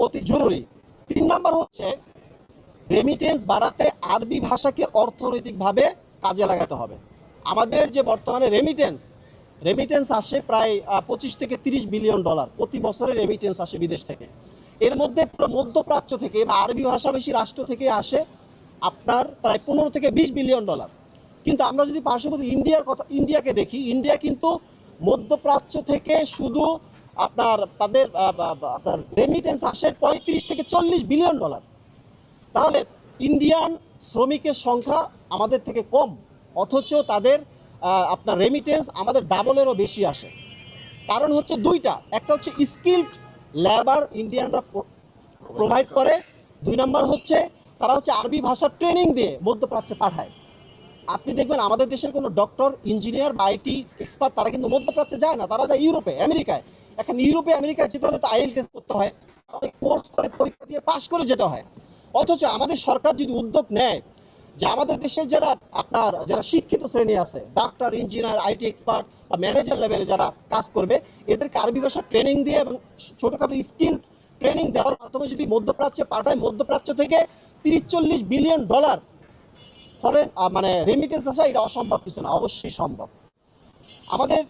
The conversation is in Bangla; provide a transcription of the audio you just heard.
অতি জরুরি। 3 নাম্বার হচ্ছে রেমিটেন্স বাড়াতে আরবি ভাষাকে অর্থনৈতিকভাবে কাজে লাগাতে হবে। আমাদের যে বর্তমানে রেমিটেন্স আসে প্রায় 25 থেকে 30 বিলিয়ন ডলার প্রতি বছরে রেমিটেন্স আসে বিদেশ থেকে। এর মধ্যে পুরো মধ্যপ্রাচ্য থেকে বা আরবি ভাষাভাষী রাষ্ট্র থেকে আসে আপনার প্রায় 15 থেকে 20 বিলিয়ন ডলার। কিন্তু আমরা যদি পার্শ্ববর্তী ইন্ডিয়াকে দেখি, ইন্ডিয়া কিন্তু মধ্যপ্রাচ্য থেকে শুধু আপনার রেমিটেন্স আসে 35 থেকে 40 বিলিয়ন ডলার। তাহলে ইন্ডিয়ান শ্রমিকের সংখ্যা আমাদের থেকে কম, অথচ তাদের আপনার রেমিটেন্স আমাদের ডাবলেরও বেশি আসে। কারণ হচ্ছে দুইটা, একটা হচ্ছে স্কিলড লেবার ইন্ডিয়ানরা প্রোভাইড করে, 2 নম্বর হচ্ছে তারা হচ্ছে আরবি ভাষার ট্রেনিং দিয়ে মধ্যপ্রাচ্যে পাঠায়। আপনি দেখবেন আমাদের দেশের কোনো ডক্টর, ইঞ্জিনিয়ার বা আইটি এক্সপার্ট তারা কিন্তু মধ্যপ্রাচ্যে যায় না, তারা যায় ইউরোপে, আমেরিকায়। এখন ইউরোপে আমেরিকায় যেতে হলে তো IELTS করতে হয়, অনেক কোর্স করে পরীক্ষা দিয়ে পাশ করে যেতে হয়। অথচ আমাদের সরকার যদি উদ্যোগ নেয় যে আমাদের দেশের যারা শিক্ষিত শ্রেণী আছে, ডাক্তার, ইঞ্জিনিয়ার, আইটি এক্সপার্ট বা ম্যানেজার লেভেলে যারা কাজ করবে, এদেরকে আরবি ভাষা ট্রেনিং দিয়ে এবং ছোটোখাটো স্কিল ট্রেনিং দেওয়ার মাধ্যমে যদি মধ্যপ্রাচ্যে পাঠায়, মধ্যপ্রাচ্য থেকে 30-40 বিলিয়ন ডলার ফরেন রেমিটেন্স আসা এটা অসম্ভব কিছু না, অবশ্যই সম্ভব। আমাদের